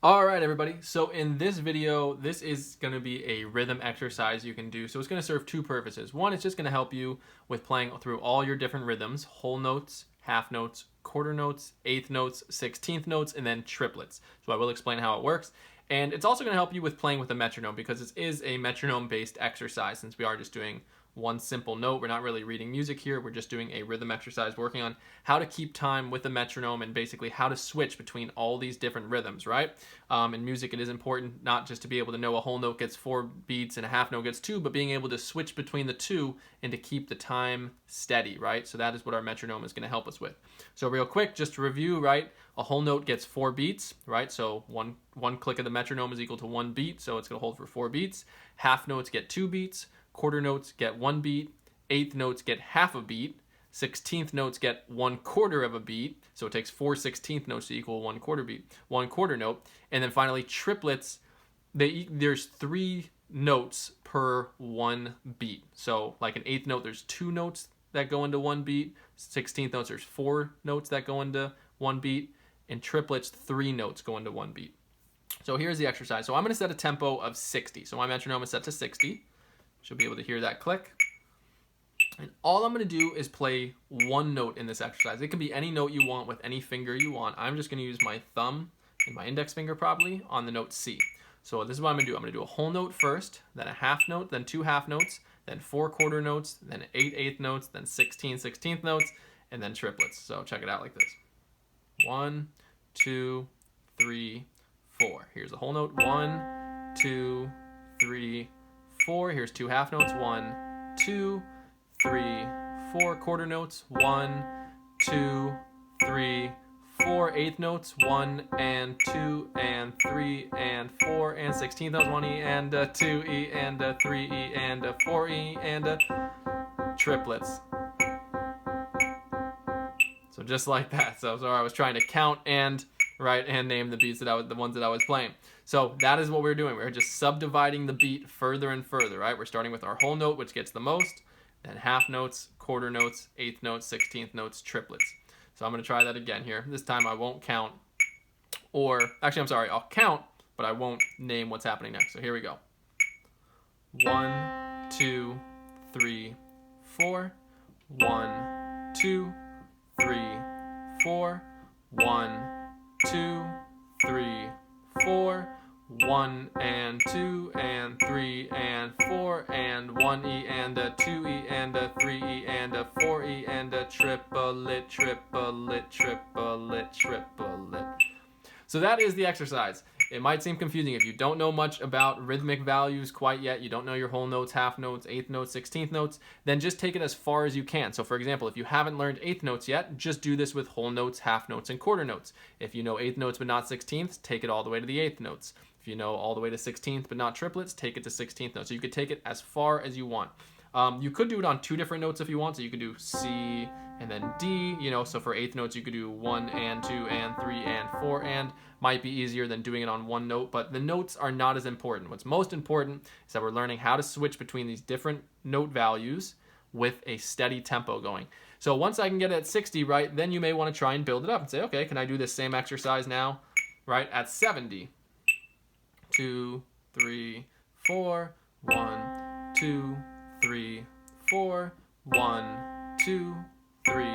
All right, everybody. So in this video, this is going to be a rhythm exercise you can do. So it's going to serve two purposes. One, it's just going to help you with playing through all your different rhythms, whole notes, half notes, quarter notes, eighth notes, 16th notes, and then triplets. So I will explain how it works. And it's also going to help you with playing with a metronome because this is a metronome-based exercise since we are just doing one simple note. We're not really reading music here. We're just doing a rhythm exercise working on how to keep time with the metronome and basically how to switch between all these different rhythms, right? In music, it is important not just to be able to know a whole note gets 4 beats and a half note gets 2, but being able to switch between the two and to keep the time steady, right? So that is what our metronome is going to help us with. So real quick, just to review, right? A whole note gets 4 beats, right? So one click of the metronome is equal to 1 beat, so it's going to hold for 4 beats. Half notes get 2 beats. Quarter notes get 1 beat, eighth notes get half a beat, 16th notes get 1/4 of a beat, so it takes 4 16th notes to equal 1/4 beat, 1/4 note, and then finally triplets, there's 3 notes per 1 beat. So like an eighth note, there's 2 notes that go into 1 beat, 16th notes, there's 4 notes that go into 1 beat, and triplets, 3 notes go into 1 beat. So here's the exercise. So I'm going to set a tempo of 60. So my metronome is set to 60. Should be able to hear that click. And all I'm going to do is play one note in this exercise. It can be any note you want with any finger you want. I'm just going to use my thumb and my index finger probably on the note C. So this is what I'm going to do. I'm going to do a whole note first, then a half note, then 2 half notes, then 4 quarter notes, then 8 eighth notes, then 16 16th notes, and then triplets. So check it out like this. 1, 2, 3, 4. Here's the whole note. 1, 2, 3, 4. Here's 2 half notes. 1, 2, 3, 4 quarter notes. 1, 2, 3, 4 eighth notes. 1 and 2 and 3 and 4 and 16th notes. 1E and 2E and 3E and 4E and triplets. So just like that. So sorry, I was trying to count and name the beats the ones that I was playing. So that is what we're doing. We're just subdividing the beat further and further, right? We're starting with our whole note, which gets the most, then half notes, quarter notes, eighth notes, 16th notes, triplets. So I'm going to try that again here. This time I won't count, or actually, I'm sorry, I'll count, but I won't name what's happening next. So here we go. 1, 2, 3, 4. 1, 2, 3, 4. 1, 2, 3, 4. 1 and 2 and 3 and 4 and 1E and 2E and 3E and 4E and triplet, triplet, triplet, triplet. So that is the exercise. It might seem confusing if you don't know much about rhythmic values quite yet, you don't know your whole notes, half notes, eighth notes, 16th notes, then just take it as far as you can. So for example, if you haven't learned eighth notes yet, just do this with whole notes, half notes, and quarter notes. If you know eighth notes but not 16ths, take it all the way to the eighth notes. If you know all the way to 16th but not triplets, take it to 16th notes. So you could take it as far as you want. You could do it on 2 different notes if you want. So you could do C and then D, so for eighth notes, you could do 1 and 2 and 3 and 4 and might be easier than doing it on one note, but the notes are not as important. What's most important is that we're learning how to switch between these different note values with a steady tempo going. So once I can get it at 60, right, then you may want to try and build it up and say, okay, can I do this same exercise now, right, at 70? 2, 3, 4, 1, 2, 3, 4, 1, 2, 3,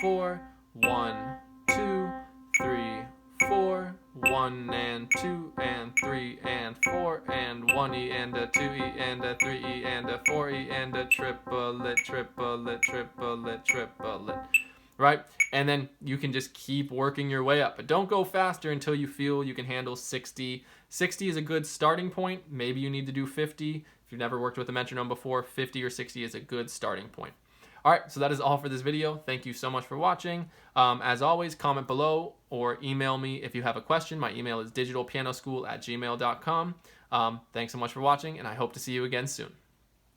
4, 1, 2, 3, 4, 1 and 2 and 3 and 4 and 1E and 2E and 3E and 4E and triplet, triplet, triplet, triplet. Right? And then you can just keep working your way up. But don't go faster until you feel you can handle 60. 60 is a good starting point. Maybe you need to do 50. If you've never worked with a metronome before, 50 or 60 is a good starting point. All right, so that is all for this video. Thank you so much for watching. As always, comment below or email me if you have a question. My email is digitalpianoschool@gmail.com. Thanks so much for watching, and I hope to see you again soon.